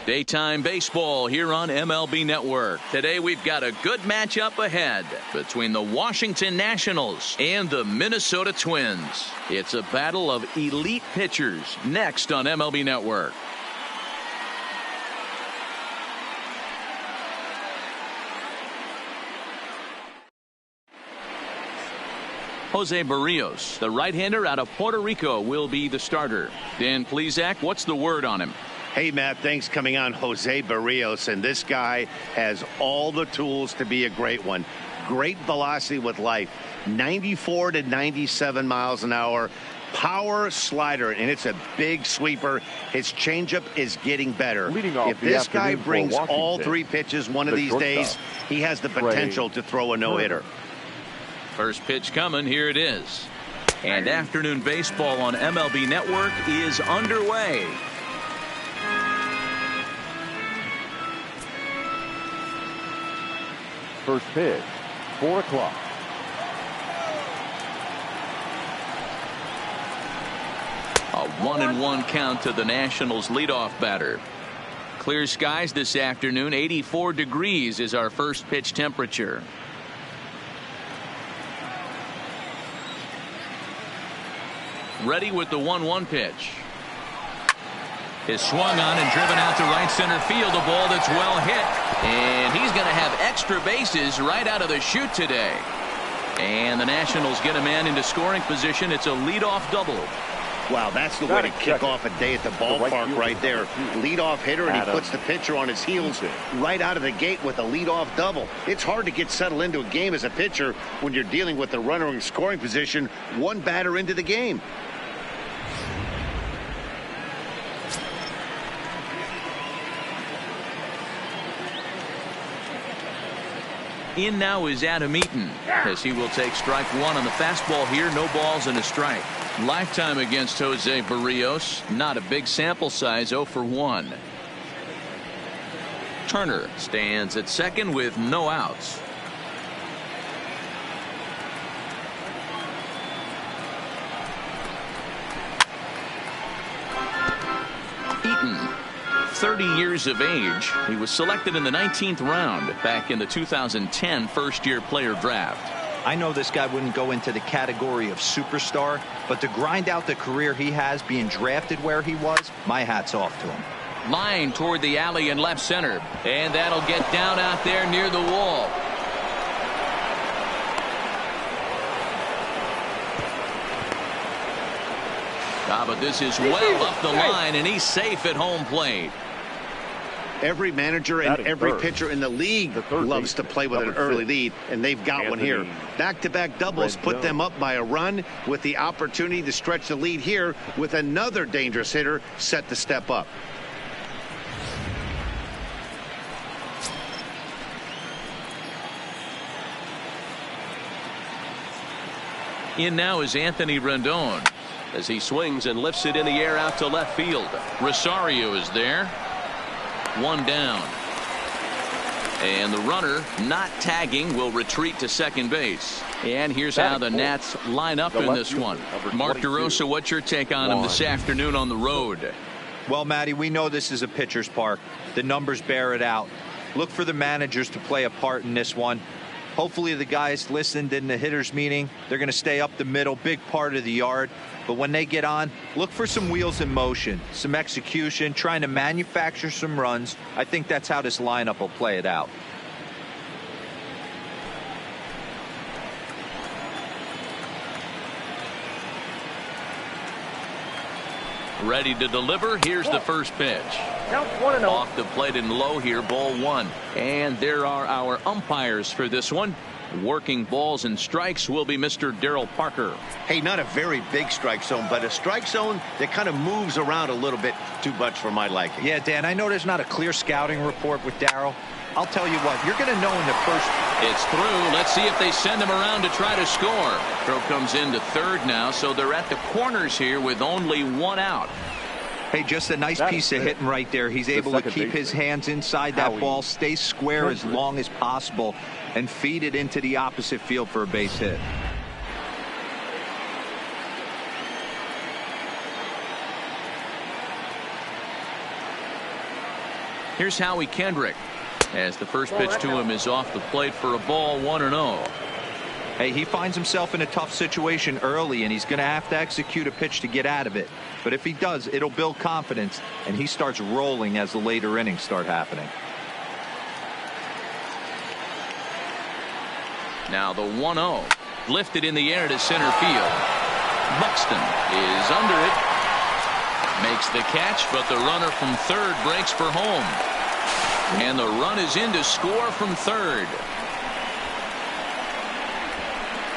Daytime baseball here on MLB Network. Today we've got a good matchup ahead between the Washington Nationals and the Minnesota Twins. It's a battle of elite pitchers next on MLB Network. Jose Barrios, the right-hander out of Puerto Rico, will be the starter. Dan Plesac, what's the word on him? Hey, Matt, thanks. Coming on Jose Barrios, and this guy has all the tools to be a great one. Great velocity with life, 94 to 97 miles an hour. Power slider, and it's a big sweeper. His changeup is getting better. If this guy brings all three pitches one of these days, he has the potential to throw a no-hitter. First pitch coming. Here it is. And afternoon baseball on MLB Network is underway. First pitch, 4 o'clock. A 1-1 count to the Nationals leadoff batter. Clear skies this afternoon. 84 degrees is our first pitch temperature. Ready with the 1-1 pitch. Is swung on and driven out to right center field. A ball that's well hit. And he's going to have extra bases right out of the chute today. And the Nationals get a man into scoring position. It's a leadoff double. Wow, that's the way to kick off a day at the ballpark right there. Leadoff hitter, and he puts the pitcher on his heels right out of the gate with a leadoff double. It's hard to get settled into a game as a pitcher when you're dealing with the runner in scoring position one batter into the game. In now is Adam Eaton, as he will take strike one on the fastball here. No balls and a strike. Lifetime against Jose Barrios. Not a big sample size. 0 for 1. Turner stands at second with no outs. Eaton, 30 years of age. He was selected in the 19th round back in the 2010 first-year player draft. I know this guy wouldn't go into the category of superstar, but to grind out the career he has being drafted where he was, my hat's off to him. Line toward the alley in left center, and that'll get down out there near the wall. But this is well up the line, and he's safe at home plate. Every manager and every pitcher in the league loves to play with an early lead, and they've got one here. Back-to-back doubles put them up by a run with the opportunity to stretch the lead here with another dangerous hitter set to step up. In now is Anthony Rendon, as he swings and lifts it in the air out to left field. Rosario is there. One down. And the runner not tagging will retreat to second base. And here's how the Nats line up in this one. Mark DeRosa, what's your take on him this afternoon on the road? Well, Matty, we know this is a pitcher's park. The numbers bear it out. Look for the managers to play a part in this one. Hopefully the guys listened in the hitters meeting. They're going to stay up the middle, big part of the yard. But when they get on, look for some wheels in motion, some execution, trying to manufacture some runs. I think that's how this lineup will play it out. Ready to deliver. Here's the first pitch. Off the plate and low here, ball one. And there are our umpires for this one. Working balls and strikes will be Mr. Darryl Parker. Hey, not a very big strike zone, but a strike zone that kind of moves around a little bit too much for my liking. Yeah, Dan, I know there's not a clear scouting report with Darryl. I'll tell you what, you're going to know in the first. It's through. Let's see if they send him around to try to score. Throw comes into third now, so they're at the corners here with only one out. Hey, just a nice piece of hitting right there. He's able to keep his hands inside that ball, stay square as long as possible, and feed it into the opposite field for a base hit. Here's Howie Kendrick as the first pitch to him is off the plate for a ball, 1-0. Hey, he finds himself in a tough situation early, and he's going to have to execute a pitch to get out of it. But if he does, it'll build confidence, and he starts rolling as the later innings start happening. Now the 1-0 lifted in the air to center field. Buxton is under it. Makes the catch, but the runner from third breaks for home. And the run is in to score from third.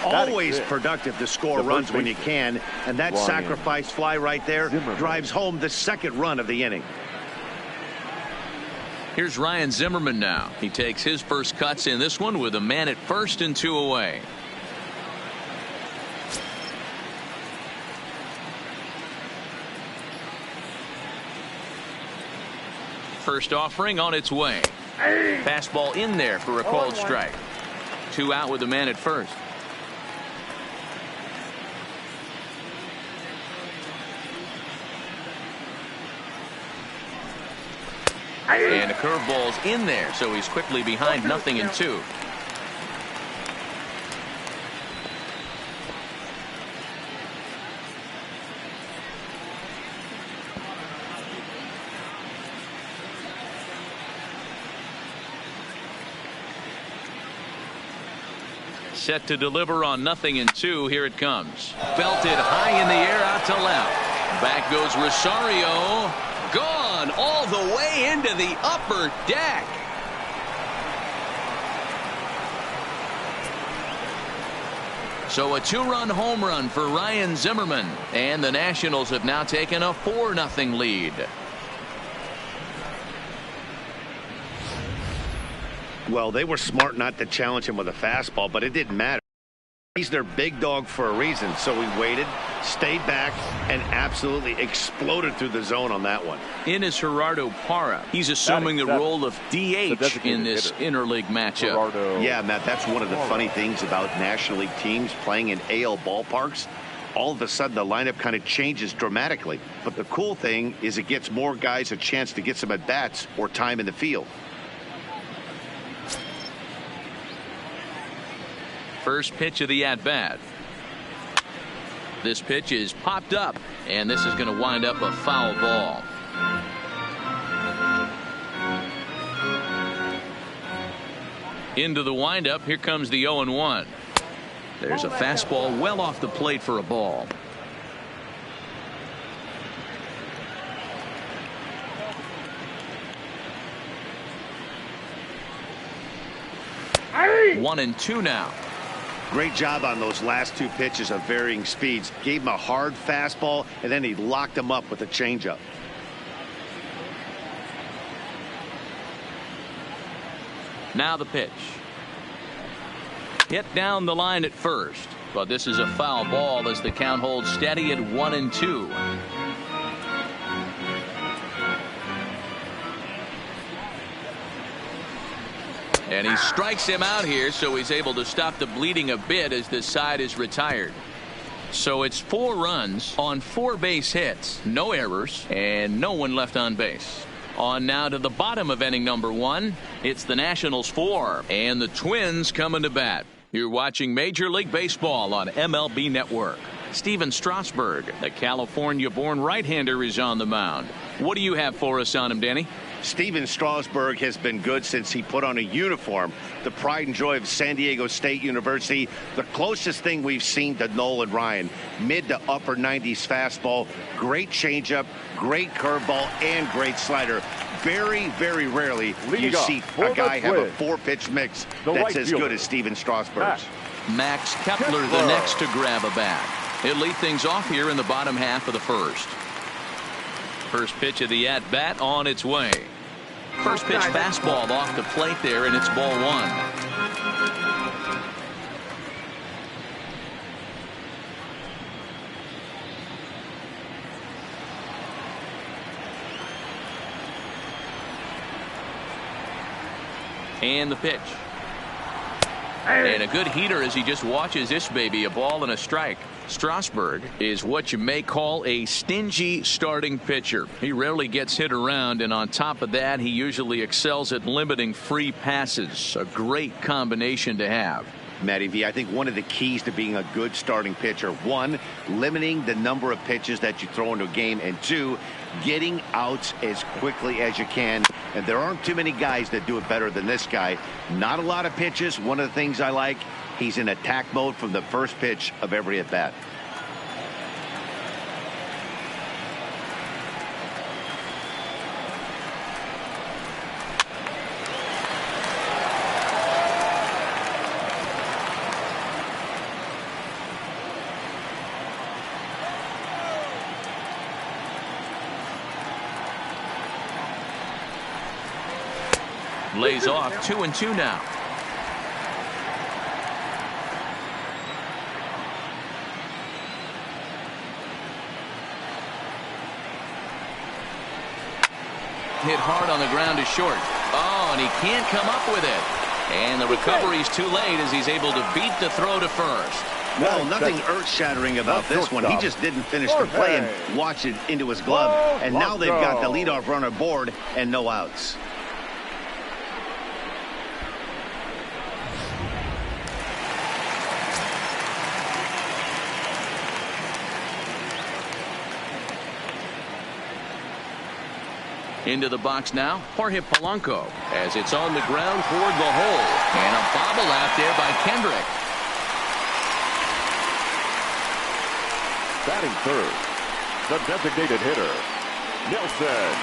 Always productive to score runs when you can, and that sacrifice fly right there drives home the second run of the inning. Here's Ryan Zimmerman now. He takes his first cuts in this one with a man at first and 2 away. First offering on its way. Fastball in there for a called strike. 2 out with a man at first. And a curveball's in there, so he's quickly behind 0-2. Set to deliver on 0-2. Here it comes. Belted high in the air out to left. Back goes Rosario. Gone all the way into the upper deck. So a 2-run home run for Ryan Zimmerman, and the Nationals have now taken a 4-0 lead. Well, they were smart not to challenge him with a fastball, but it didn't matter. He's their big dog for a reason, so he waited, stayed back, and absolutely exploded through the zone on that one. In is Gerardo Parra. He's assuming the role of DH in this interleague matchup. Yeah, Matt, that's one of the funny things about National League teams playing in AL ballparks. All of a sudden, the lineup kind of changes dramatically. But the cool thing is it gets more guys a chance to get some at-bats or time in the field. First pitch of the at-bat. This pitch is popped up, and this is going to wind up a foul ball. Into the windup. Here comes the 0-1. There's a fastball well off the plate for a ball. Hey! 1-2 now. Great job on those last 2 pitches of varying speeds. Gave him a hard fastball, and then he locked him up with a changeup. Now the pitch. Hit down the line at first, but this is a foul ball as the count holds steady at 1-2. And he strikes him out here, so he's able to stop the bleeding a bit as this side is retired. So it's 4 runs on 4 base hits, no errors, and no one left on base. On now to the bottom of inning number 1. It's the Nationals 4 and the Twins coming to bat. You're watching Major League Baseball on MLB Network. Steven Strasburg, the California-born right-hander, is on the mound. What do you have for us on him, Danny? Steven Strasburg has been good since he put on a uniform. The pride and joy of San Diego State University. The closest thing we've seen to Nolan Ryan. Mid to upper 90s fastball. Great changeup, great curveball, and great slider. Very, very rarely you see a guy have a 4-pitch mix that's as good as Steven Strasburg's. Max Kepler the next to grab a bat. He'll lead things off here in the bottom half of the first. First pitch of the at-bat on its way. First pitch fastball off the plate there, and it's ball 1. And the pitch. And a good heater as he just watches this baby, a ball and a strike. Strasburg is what you may call a stingy starting pitcher. He rarely gets hit around, and on top of that, he usually excels at limiting free passes. A great combination to have. Matty V, I think one of the keys to being a good starting pitcher, one, limiting the number of pitches that you throw into a game, and two, getting outs as quickly as you can. And there aren't too many guys that do it better than this guy. Not a lot of pitches. One of the things I like, he's in attack mode from the first pitch of every at bat. Lays off 2-2 now. Hit hard on the ground to short. Oh, and he can't come up with it. And the recovery's too late as he's able to beat the throw to first. Well, nothing earth-shattering about this one. He just didn't finish the play and watched it into his glove. And now they've got the leadoff runner aboard and no outs. Into the box now, Jorge Polanco, as it's on the ground toward the hole. And a bobble out there by Kendrick. Batting third, the designated hitter, Nelson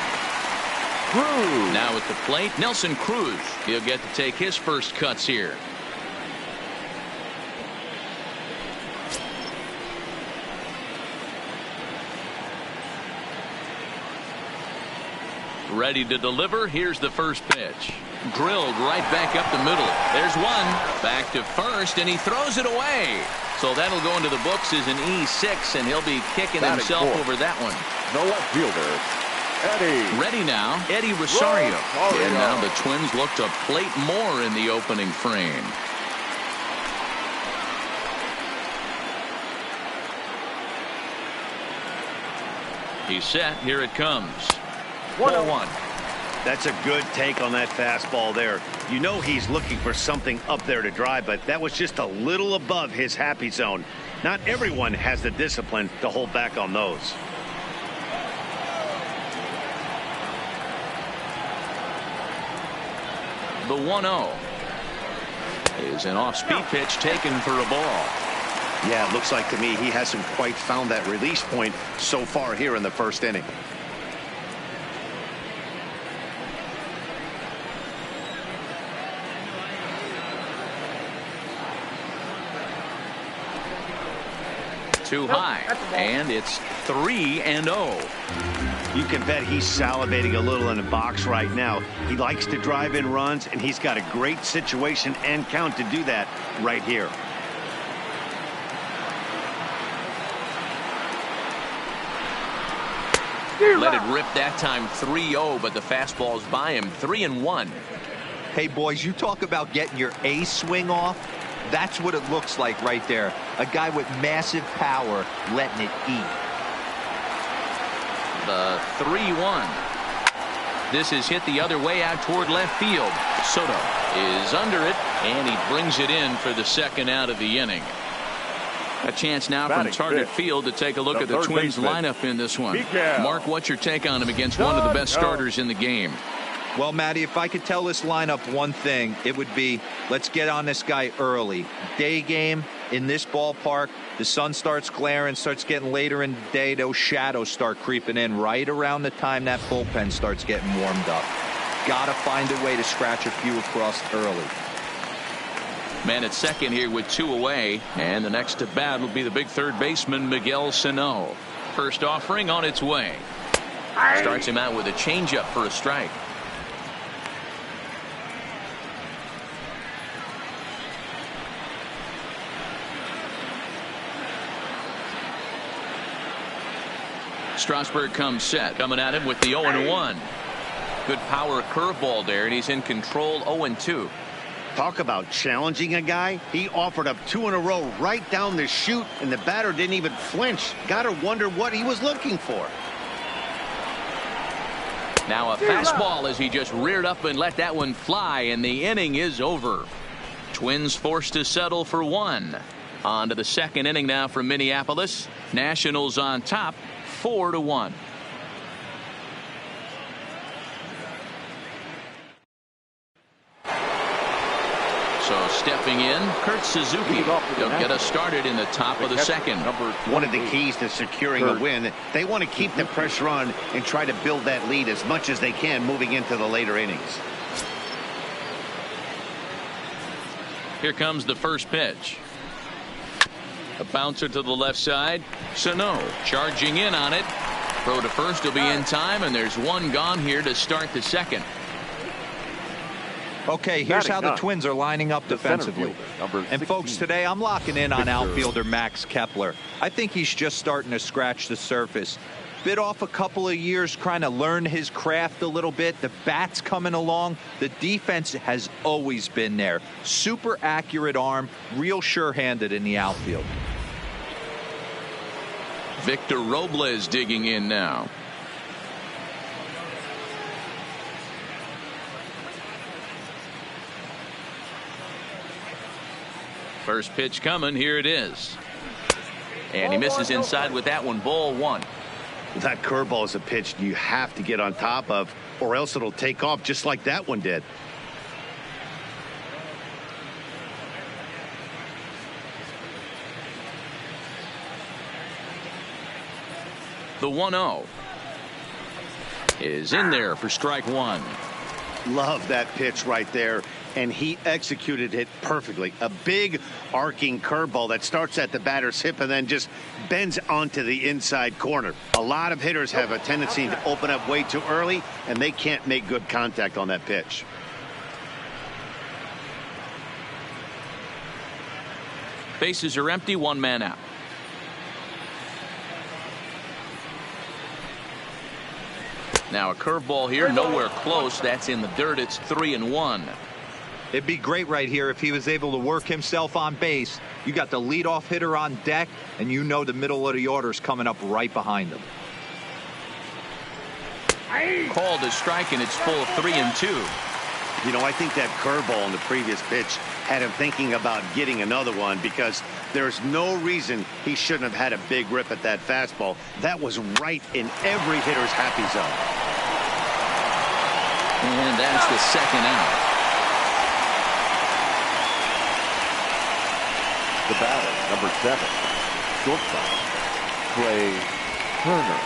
Cruz. Now at the plate, Nelson Cruz. He'll get to take his first cuts here. Ready to deliver. Here's the first pitch. Drilled right back up the middle. There's one. Back to first, and he throws it away. So that'll go into the books as an E6, and he'll be kicking himself over that one. The left fielder, Eddie. Ready now, Eddie Rosario. And now the Twins look to plate more in the opening frame. He's set. Here it comes. 1-1. That's a good take on that fastball there. You know he's looking for something up there to drive, but that was just a little above his happy zone. Not everyone has the discipline to hold back on those. The 1-0 is an off-speed pitch taken for a ball. Yeah, it looks like to me he hasn't quite found that release point so far here in the first inning. Too high, and it's 3-0. You can bet he's salivating a little in the box right now. He likes to drive in runs, and he's got a great situation and count to do that right here. Let it rip that time. 3-0, but the fastball's by him. 3-1. Hey, boys, you talk about getting your A swing off. That's what it looks like right there. A guy with massive power letting it eat. The 3-1. This is hit the other way out toward left field. Soto is under it, and he brings it in for the second out of the inning. A chance now from Target Field to take a look at the Twins lineup in this one. Mark, what's your take on him against one of the best starters in the game? Well, Matty, if I could tell this lineup one thing, it would be let's get on this guy early. Day game in this ballpark, the sun starts glaring, starts getting later in the day. Those shadows start creeping in right around the time that bullpen starts getting warmed up. Got to find a way to scratch a few across early. Man at second here with 2 away, and the next to bat will be the big third baseman Miguel Sano. First offering on its way. Starts him out with a changeup for a strike. Strasburg comes set, coming at him with the 0-1. Good power curveball there, and he's in control. 0-2. Talk about challenging a guy. He offered up 2 in a row right down the chute, and the batter didn't even flinch. Gotta wonder what he was looking for. Now a fastball as he just reared up and let that one fly, and the inning is over. Twins forced to settle for 1. On to the second inning now from Minneapolis. Nationals on top, 4-1. So stepping in, Kurt Suzuki. He'll get us started in the top of the second. One of the keys to securing a win, they want to keep the pressure on and try to build that lead as much as they can moving into the later innings. Here comes the first pitch. A bouncer to the left side. Sano charging in on it. Throw to first will be in time, and there's one gone here to start the second. Okay, here's how the Twins are lining up defensively. And folks, today I'm locking in on outfielder Max Kepler. I think he's just starting to scratch the surface. Bit off a couple of years trying to learn his craft a little bit. The bat's coming along. The defense has always been there. Super accurate arm, real sure-handed in the outfield. Victor Robles digging in now. First pitch coming. Here it is. And he misses inside with that one. Ball 1. That curveball is a pitch you have to get on top of, or else it'll take off just like that one did. The 1-0 is in there for strike 1. Love that pitch right there, and he executed it perfectly. A big arcing curveball that starts at the batter's hip and then just bends onto the inside corner. A lot of hitters have a tendency to open up way too early, and they can't make good contact on that pitch. Bases are empty, 1 man out. Now a curveball here, nowhere close. That's in the dirt. It's 3-1. It'd be great right here if he was able to work himself on base. You got the leadoff hitter on deck, and you know the middle of the order's coming up right behind him. Called a strike, and it's full 3-2. You know, I think that curveball in the previous pitch had him thinking about getting another one, because there's no reason he shouldn't have had a big rip at that fastball. That was right in every hitter's happy zone. And that's the second out. The batter, number 7, shortstop, Trey Turner.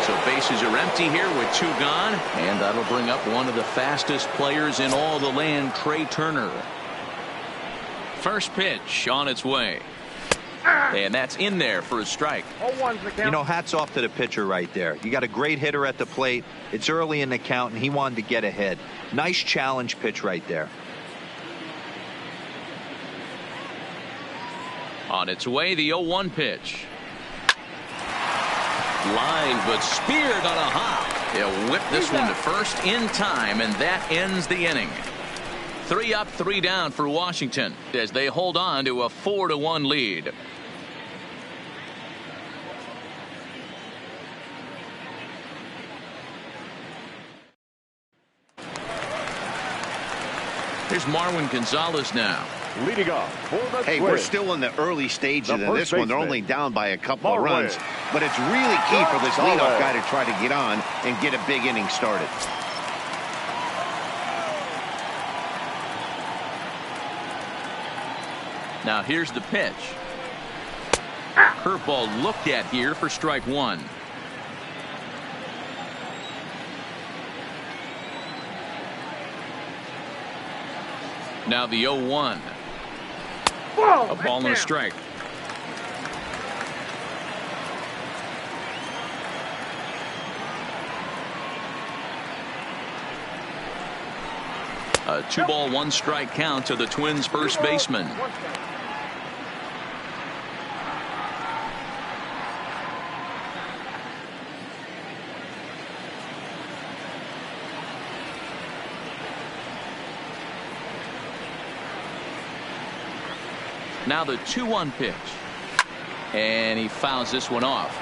So bases are empty here with 2 gone, and that'll bring up one of the fastest players in all the land, Trey Turner. First pitch on its way. And that's in there for a strike. You know, hats off to the pitcher right there. You got a great hitter at the plate. It's early in the count, and he wanted to get ahead. Nice challenge pitch right there. On its way, the 0-1 pitch. Line, but speared on a hop. He'll whip this one to first in time, and that ends the inning. 3 up, 3 down for Washington as they hold on to a 4-1 lead. Here's Marwin Gonzalez now. Leading off for the Hey, Twins, we're still in the early stages of this one. They're only down by a couple of runs, Marwin. but it's really key for this leadoff guy to try to get on and get a big inning started. Now here's the pitch. Curveball looked at here for strike 1. Now the 0-1. A ball and a strike. A 2-ball, 1-strike count to the Twins' first baseman. Now the 2-1 pitch. And he fouls this one off.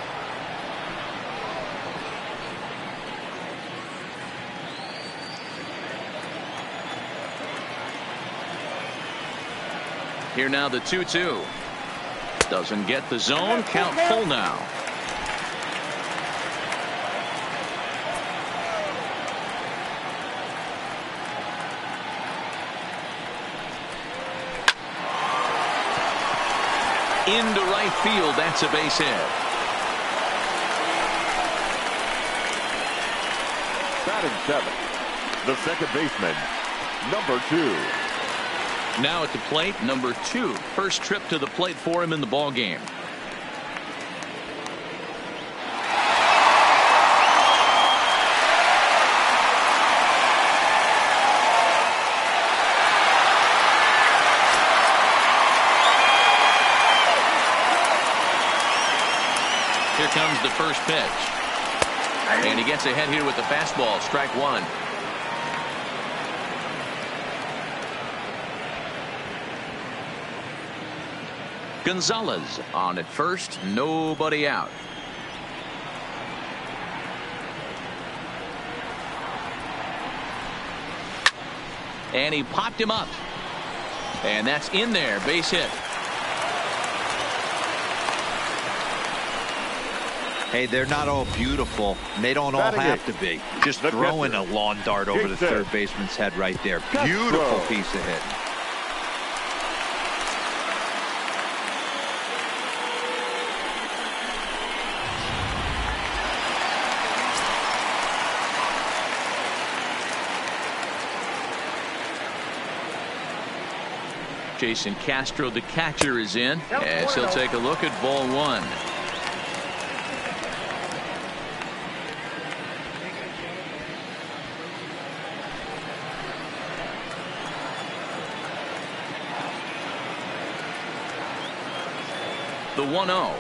Here now the 2-2. Doesn't get the zone. Count full now. Into right field. That's a base hit. Batting seventh, the second baseman, number 2. Now at the plate, number 2. First trip to the plate for him in the ball game. Here comes the first pitch. And he gets ahead here with the fastball. Strike one. Gonzalez on at first. Nobody out. And he popped him up. And that's in there. Base hit. Hey, they're not all beautiful, and they don't all have to be. Just throwing a lawn dart over the third baseman's head right there. Beautiful piece of hitting. Jason Castro, the catcher, is in, as he'll take a look at ball one. The 1-0.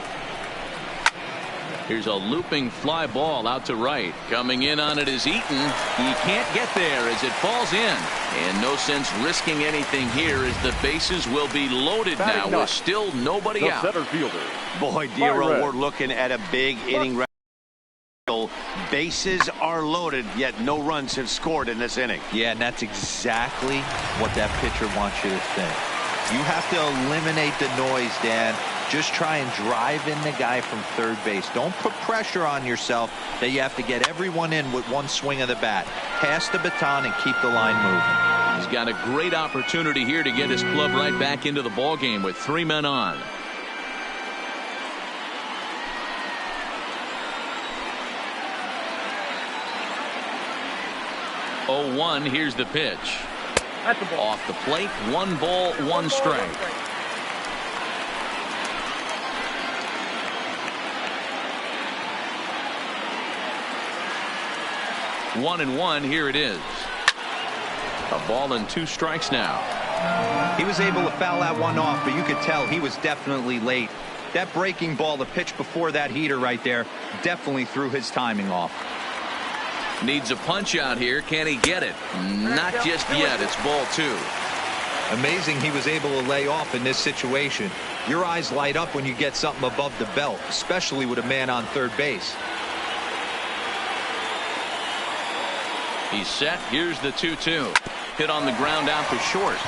Here's a looping fly ball out to right. Coming in on it is Eaton. He can't get there as it falls in. And no sense risking anything here as the bases will be loaded now with still nobody out. Center fielder. Boy, Dero, we're looking at a big inning. Bases are loaded, yet no runs have scored in this inning. Yeah, and that's exactly what that pitcher wants you to think. You have to eliminate the noise, Dan. Just try and drive in the guy from third base. Don't put pressure on yourself that you have to get everyone in with one swing of the bat. Pass the baton and keep the line moving. He's got a great opportunity here to get his club right back into the ball game with 3 men on. Oh, 1. Here's the pitch. Off the plate. 1 ball, 1 strike. One and 1. Here it is. A ball and 2 strikes now. He was able to foul that one off, but you could tell he was definitely late. That breaking ball, the pitch before that heater right there, definitely threw his timing off. Needs a punch out here. Can he get it? Not just yet. It's ball 2. Amazing he was able to lay off in this situation. Your eyes light up when you get something above the belt, especially with a man on third base. He's set. Here's the 2-2. Hit on the ground out to short.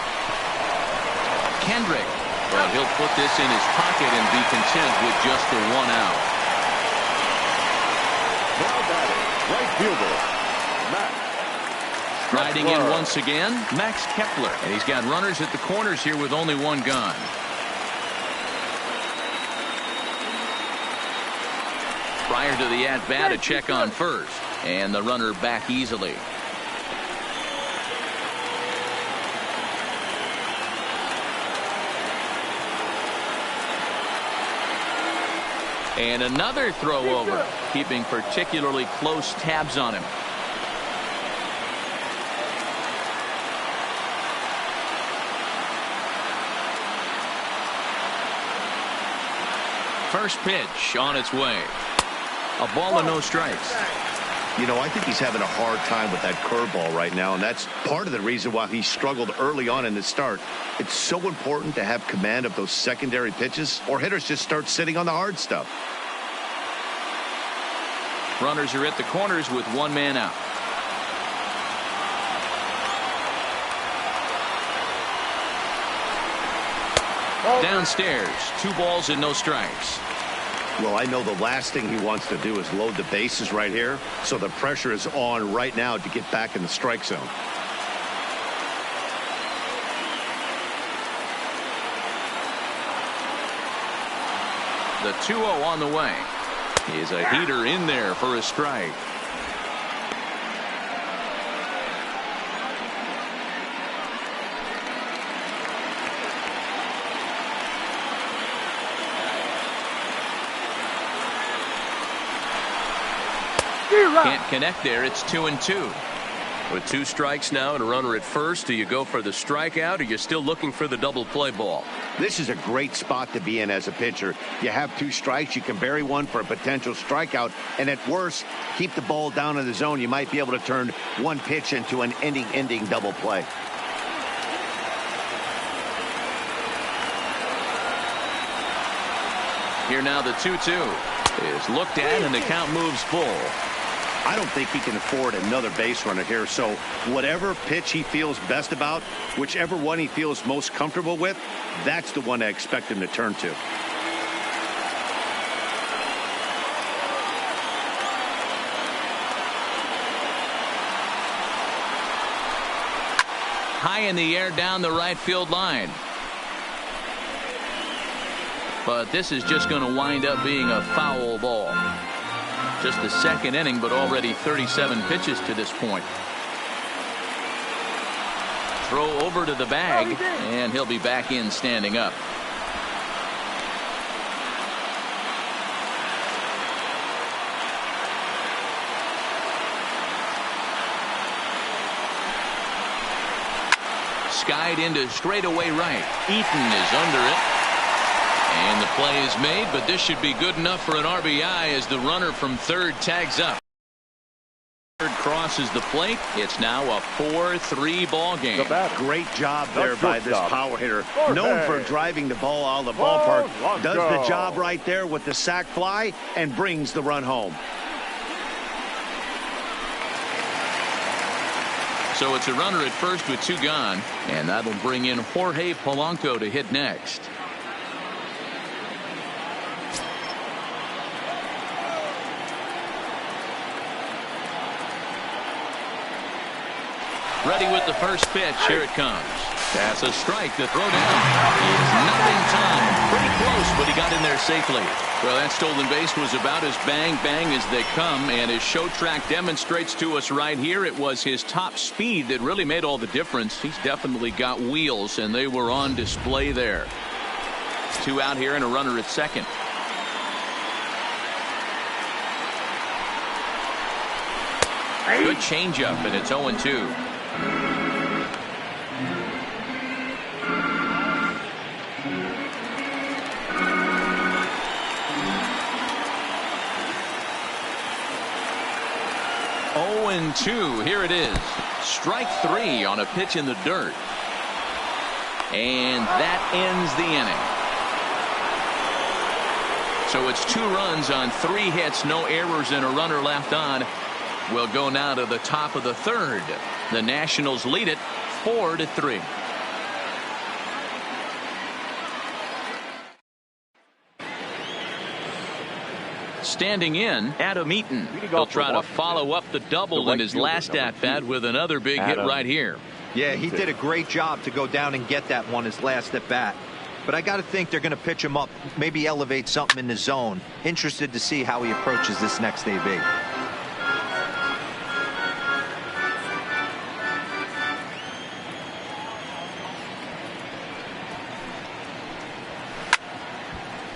Kendrick. Well, he'll put this in his pocket and be content with just the 1 out. Now batting, right fielder, Max. Riding in once again, Max Kepler. And he's got runners at the corners here with only 1 gun. Prior to the at-bat, a check on first. And the runner back easily. And another throw over, keeping particularly close tabs on him. First pitch on its way. A ball and no strikes. You know, I think he's having a hard time with that curveball right now, and that's part of the reason why he struggled early on in the start. It's so important to have command of those secondary pitches, or hitters just start sitting on the hard stuff. Runners are at the corners with one man out. Downstairs, 2 balls and no strikes. Well, I know the last thing he wants to do is load the bases right here, so the pressure is on right now to get back in the strike zone. The 2-0 on the way. He's a heater in there for a strike. Can't connect there. It's 2-2. With 2 strikes now and a runner at first, do you go for the strikeout or you're still looking for the double play ball? This is a great spot to be in as a pitcher. You have 2 strikes. You can bury one for a potential strikeout, and at worst, keep the ball down in the zone. You might be able to turn one pitch into an ending double play. Here now the 2-2 is looked at, and the count moves full. I don't think he can afford another base runner here, so whatever pitch he feels best about, whichever one he feels most comfortable with, that's the one I expect him to turn to. High in the air down the right field line. But this is just going to wind up being a foul ball. Just the second inning, but already 37 pitches to this point. Throw over to the bag, and he'll be back in standing up. Skied into straightaway right. Eaton is under it. And the play is made, but this should be good enough for an RBI as the runner from third tags up. Third crosses the plate. It's now a 4-3 ball game. Great job there by this power hitter. Known for driving the ball out of the ballpark. Does the job right there with the sac fly and brings the run home. So it's a runner at first with 2 gone, and that'll bring in Jorge Polanco to hit next. Ready with the first pitch. Here it comes. That's a strike. The throw down is not in time. Pretty close, but he got in there safely. Well, that stolen base was about as bang as they come, and his show track demonstrates to us right here it was his top speed that really made all the difference. He's definitely got wheels, and they were on display there. 2 out here and a runner at second. Good changeup, and it's 0-2. Here it is. Strike 3 on a pitch in the dirt. And that ends the inning. So it's 2 runs on 3 hits, no errors, and a runner left on. We'll go now to the top of the third. The Nationals lead it 4-3. Standing in, Adam Eaton. He'll try to follow up the double in his last at-bat with another big hit right here. Yeah, he did a great job to go down and get that one his last at-bat. But I got to think they're going to pitch him up, maybe elevate something in the zone. Interested to see how he approaches this next AB.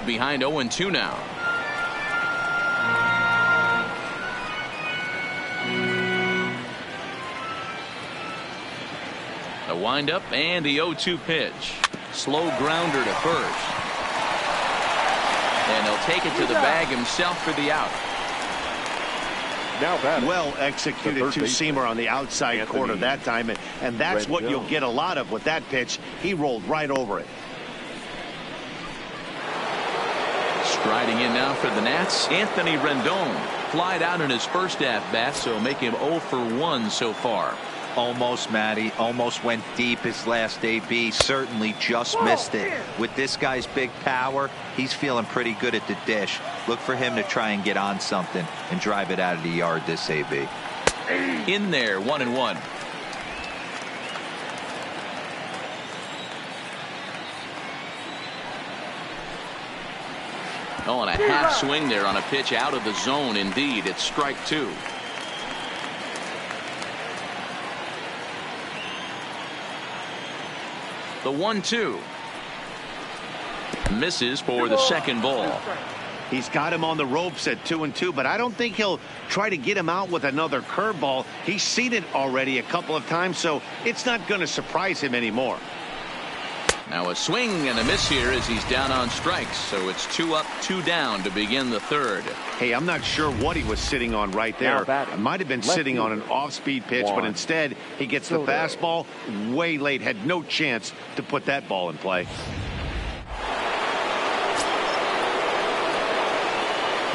Behind 0-2 now. A windup and the 0-2 pitch. Slow grounder to first. And he'll take it to the bag himself for the out. Now batting. Well executed two-seamer on the outside corner that time, and that's what you'll get a lot of with that pitch. He rolled right over it. Striding in now for the Nats, Anthony Rendon. Flied out in his first at-bat, so make him 0 for 1 so far. Almost, Matty. Almost went deep his last AB. Certainly just missed it. With this guy's big power, he's feeling pretty good at the dish. Look for him to try and get on something and drive it out of the yard this AB. In there, 1-1. Oh, and a half swing there on a pitch out of the zone. Indeed, it's strike 2. The 1-2 misses for the second ball. He's got him on the ropes at 2-2, but I don't think he'll try to get him out with another curveball. He's seen it already a couple of times, so it's not going to surprise him anymore. Now a swing and a miss here as he's down on strikes, so it's 2 up, 2 down to begin the third. Hey, I'm not sure what he was sitting on right there. It might have been sitting on an off-speed pitch, but instead he gets the fastball way late. Had no chance to put that ball in play.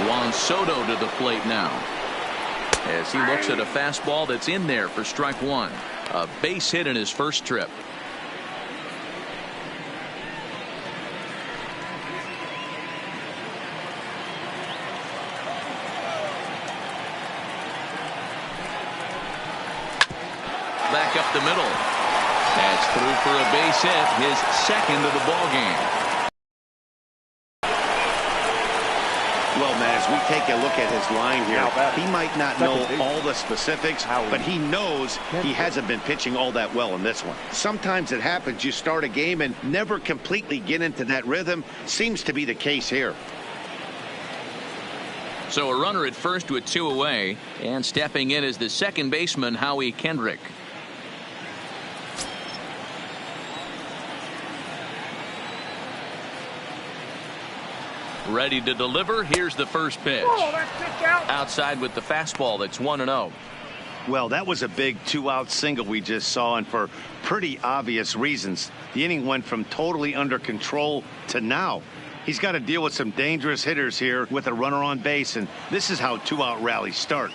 Juan Soto to the plate now as he looks at a fastball that's in there for strike 1. A base hit in his first trip. Back up the middle. That's through for a base hit, his second of the ball game. Well, man, as we take a look at his line here, he might not know all the specifics, but he knows he hasn't been pitching all that well in this one. Sometimes it happens. You start a game and never completely get into that rhythm. Seems to be the case here. So a runner at first with 2 away, and stepping in is the second baseman, Howie Kendrick. Ready to deliver. Here's the first pitch. Outside with the fastball. That's 1-0. Well, that was a big 2-out single we just saw, and for pretty obvious reasons. The inning went from totally under control to now. He's got to deal with some dangerous hitters here with a runner on base, and this is how 2-out rallies start.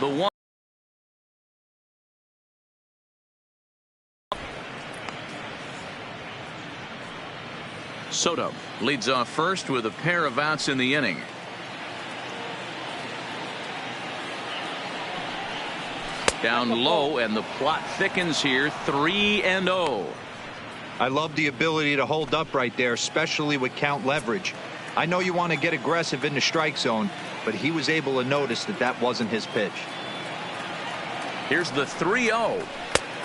The 1. Soto leads off first with a pair of outs in the inning. Down low, and the plot thickens here. 3-0. I love the ability to hold up right there, especially with count leverage. I know you want to get aggressive in the strike zone, but he was able to notice that that wasn't his pitch. Here's the 3-0.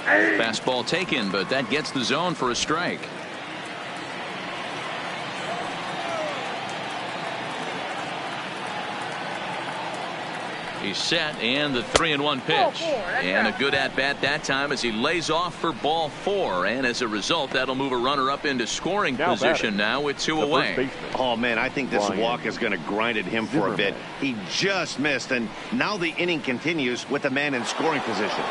Fastball taken, but that gets the zone for a strike. He's set, and the 3-1 pitch, and a good at bat that time as he lays off for ball 4, and as a result that'll move a runner up into scoring position now with 2 away. Oh man, I think this walk is going to grind at him for a bit. He just missed, and now the inning continues with a man in scoring position.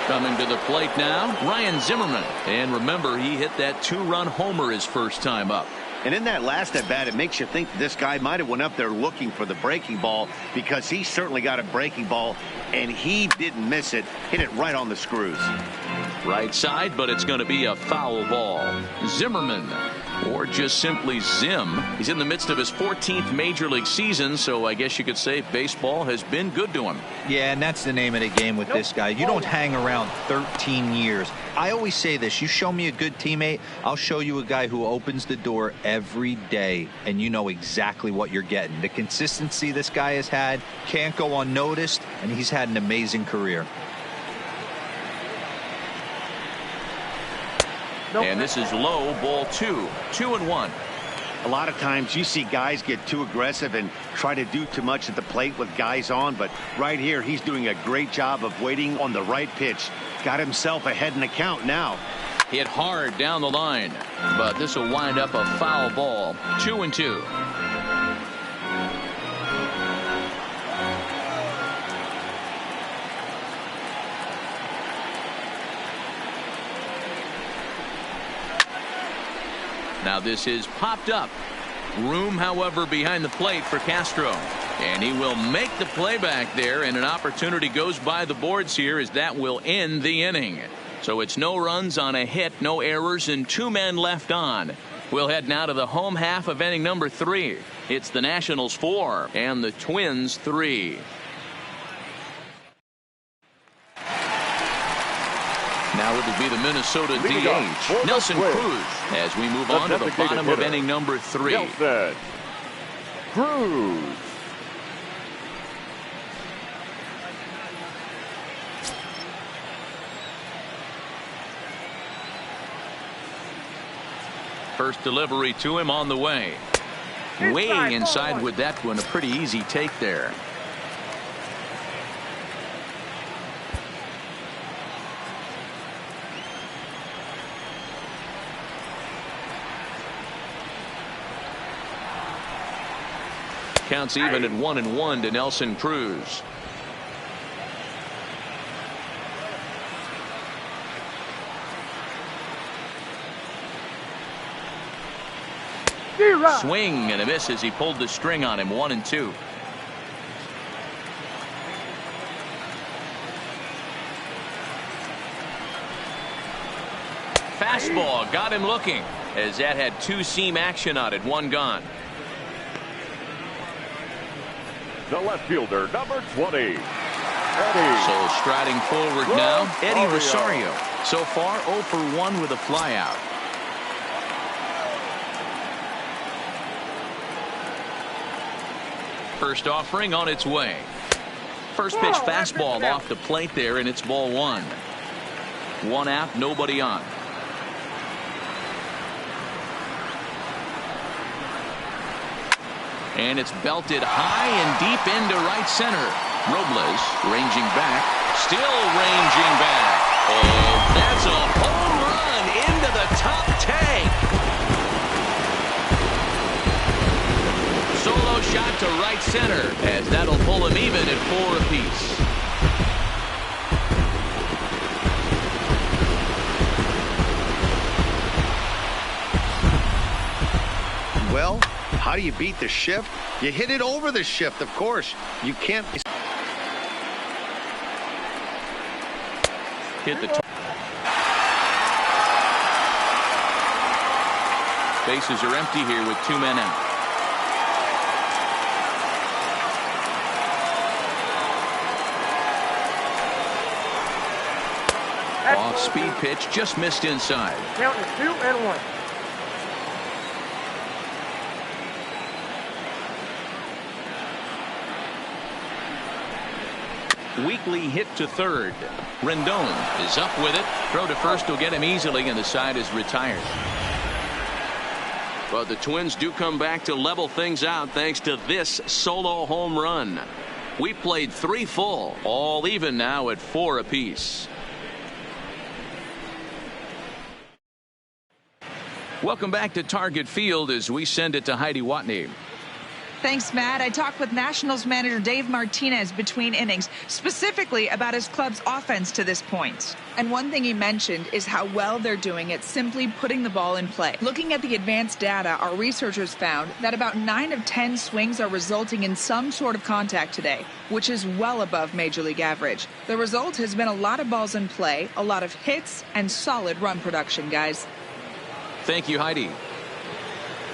Coming to the plate now, Ryan Zimmerman, and remember, he hit that 2-run homer his first time up. And in that last at bat, it makes you think this guy might have went up there looking for the breaking ball, because he certainly got a breaking ball and he didn't miss it. Hit it right on the screws. Right side, but it's going to be a foul ball. Zimmerman, or just simply Zim. He's in the midst of his 14th major league season, so I guess you could say baseball has been good to him. Yeah, and that's the name of the game with this guy. You don't hang around 13 years. I always say this: you show me a good teammate, I'll show you a guy who opens the door every day, and you know exactly what you're getting. The consistency this guy has had can't go unnoticed, and he's had an amazing career. And this is low, ball 2. 2-1. A lot of times you see guys get too aggressive and try to do too much at the plate with guys on, but right here he's doing a great job of waiting on the right pitch. Got himself ahead in the count now. Hit hard down the line, but this will wind up a foul ball. 2-2. Now this is popped up. Room, however, behind the plate for Castro. And he will make the play back there, and an opportunity goes by the boards here as that will end the inning. So it's no runs on a hit, no errors, and 2 men left on. We'll head now to the home half of inning number 3. It's the Nationals 4 and the Twins 3. Now it'll be the Minnesota DH, Nelson Cruz, as we move on to the bottom of inning number 3. Nelson Cruz. First delivery to him on the way. Way inside with that one. A pretty easy take there. Counts even at 1-1 to Nelson Cruz. Swing and a miss as he pulled the string on him. 1-2. Fastball got him looking as that had 2-seam action on it. 1 gone. The left fielder, number 20, Eddie. So striding forward now, Eddie Rosario. So far 0 for 1 with a flyout. First offering on its way. First pitch fastball off the plate there, and it's ball 1. 1 out, nobody on. And it's belted high and deep into right center. Robles ranging back, still ranging back. Oh, that's a home run into the top tank. Solo shot to right center, as that'll pull him even at 4 apiece. Well, how do you beat the shift? You hit it over the shift, of course. You can't. Hit the bases are empty here with 2 men out. Off-speed pitch just missed inside. Count is 2-1. Weekly hit to third. Rendon is up with it. Throw to first will get him easily, and the side is retired. But the Twins do come back to level things out thanks to this solo home run. We played 3 full, all even now at 4 apiece. Welcome back to Target Field as we send it to Heidi Watney. Thanks, Matt. I talked with Nationals manager Dave Martinez between innings, specifically about his club's offense to this point. And one thing he mentioned is how well they're doing at simply putting the ball in play. Looking at the advanced data, our researchers found that about 9 of 10 swings are resulting in some sort of contact today, which is well above Major League average. The result has been a lot of balls in play, a lot of hits, and solid run production, guys. Thank you, Heidi.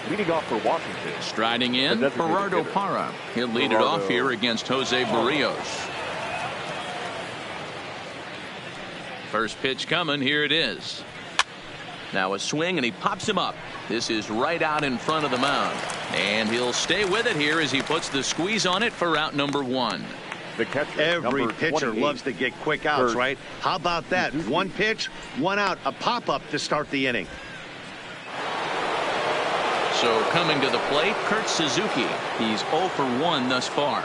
Leading off for Washington. Striding in, Gerardo Parra. He'll lead it off here against Jose Barrios. First pitch coming. Here it is. Now a swing, and he pops him up. This is right out in front of the mound. And he'll stay with it here as he puts the squeeze on it for out number 1. The catcher, every pitcher loves to get quick outs, right? How about that? 1 pitch, 1 out, a pop-up to start the inning. So coming to the plate, Kurt Suzuki. He's 0 for 1 thus far.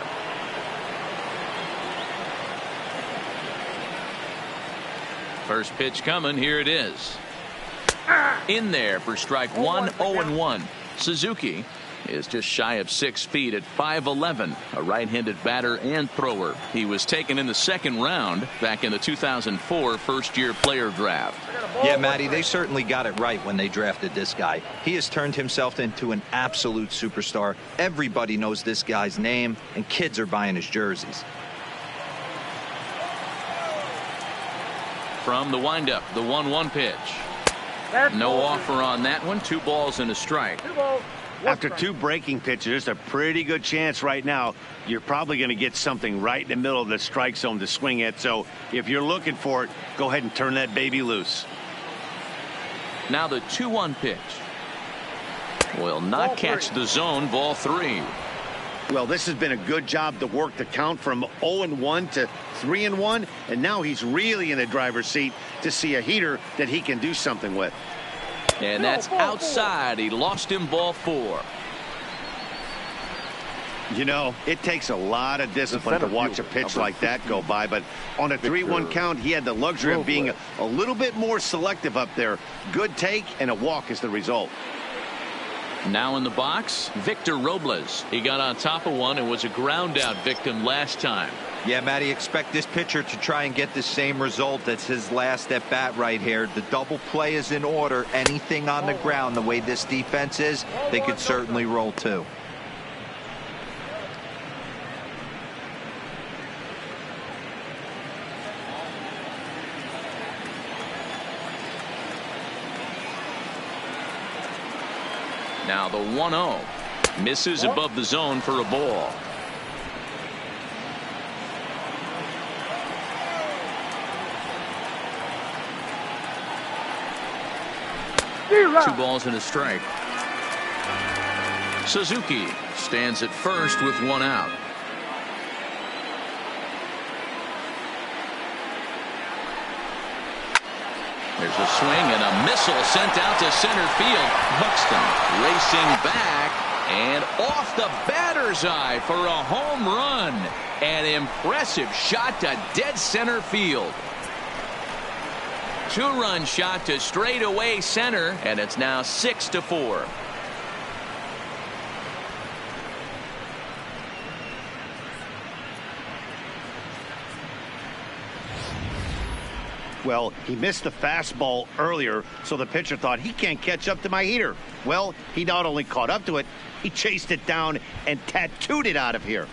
First pitch coming. Here it is. In there for strike one, 0-1. Suzuki is just shy of 6 feet at 5'11", a right-handed batter and thrower. He was taken in the second round back in the 2004 first-year player draft. Yeah, Matty, they certainly got it right when they drafted this guy. He has turned himself into an absolute superstar. Everybody knows this guy's name, and kids are buying his jerseys. From the windup, the 1-1 pitch. No offer on that one. 2 balls and a strike. After 2 breaking pitches, there's a pretty good chance right now you're probably going to get something right in the middle of the strike zone to swing at. So if you're looking for it, go ahead and turn that baby loose. Now the 2-1 pitch. Will not catch the zone. Ball 3. Well, this has been a good job to work the count from 0-1 to 3-1, and now he's really in the driver's seat to see a heater that he can do something with. And that's outside. He lost him. Ball 4. You know, it takes a lot of discipline to watch a pitch like that go by, but on a 3-1 count, he had the luxury of being a little bit more selective up there. Good take and a walk is the result. Now in the box, Victor Robles. He got on top of one and was a ground out victim last time. Yeah, Matty, expect this pitcher to try and get the same result. That's his last at bat right here. The double play is in order. Anything on the ground, the way this defense is, they could certainly roll too. Now the 1-0 misses above the zone for a ball. Two balls and a strike. Suzuki stands at first with 1 out. There's a swing and a missile sent out to center field. Buxton racing back and off the batter's eye for a home run. An impressive shot to dead center field. 2-run shot to straightaway center, and it's now 6-4. Well, he missed the fastball earlier, so the pitcher thought he can't catch up to my heater. Well, he not only caught up to it, he chased it down and tattooed it out of here.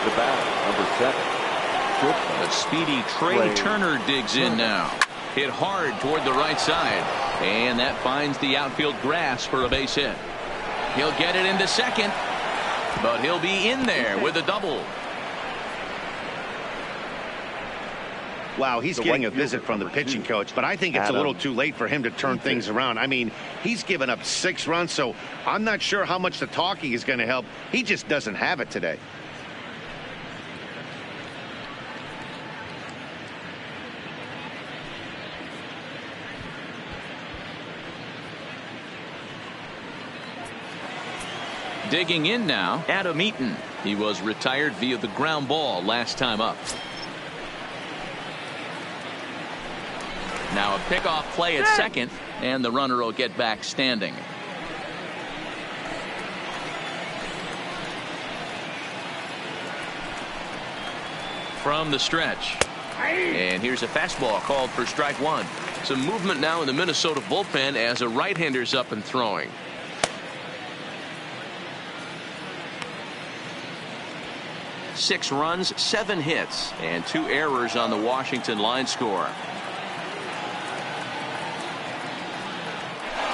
The batter, number 7. The speedy Trey Turner digs in now. Hit hard toward the right side, and that finds the outfield grass for a base hit. He'll get it into second, but he'll be in there with a double. Wow, he's getting a visit from the pitching coach, but I think it's a little too late for him to turn things around. I mean, he's given up 6 runs, so I'm not sure how much the talking is going to help. He just doesn't have it today. Digging in now, Adam Eaton. He was retired via the ground ball last time up. Now a pickoff play at second, and the runner will get back standing. From the stretch. And here's a fastball called for strike 1. Some movement now in the Minnesota bullpen as a right-hander's up and throwing. Six runs, 7 hits, and 2 errors on the Washington line score.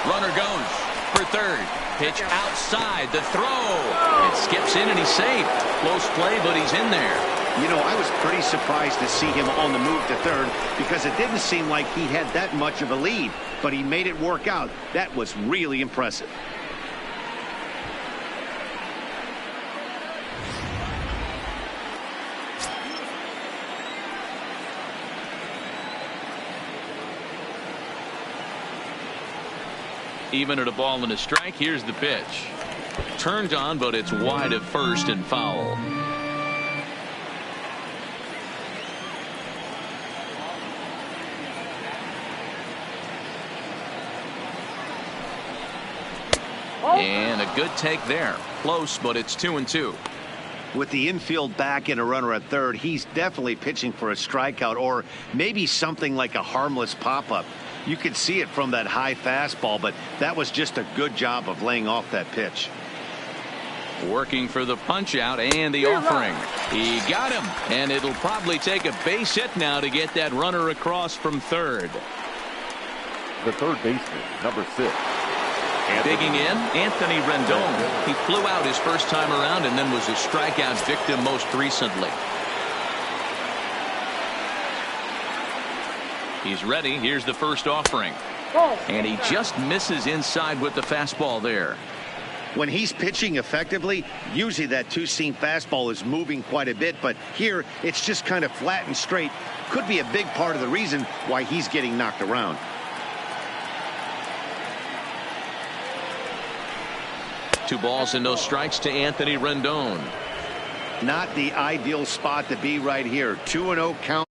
Runner goes for third. Pitch outside. The throw. It skips in and he's safe. Close play, but he's in there. You know, I was pretty surprised to see him on the move to third because it didn't seem like he had that much of a lead, but he made it work out. That was really impressive. Even at a ball and a strike, here's the pitch. Turned on, but it's wide at first and foul. And a good take there. Close, but it's 2-2. With the infield back and a runner at third, he's definitely pitching for a strikeout or maybe something like a harmless pop-up. You could see it from that high fastball, but that was just a good job of laying off that pitch. Working for the punch out and the offering. He got him, and it'll probably take a base hit now to get that runner across from third. The third baseman, number 6. Digging in, Anthony Rendon. He flew out his first time around and then was a strikeout victim most recently. He's ready. Here's the first offering. And he just misses inside with the fastball there. When he's pitching effectively, usually that two-seam fastball is moving quite a bit, but here it's just kind of flat and straight. Could be a big part of the reason why he's getting knocked around. Two balls and no strikes to Anthony Rendon. Not the ideal spot to be right here. 2-0 count.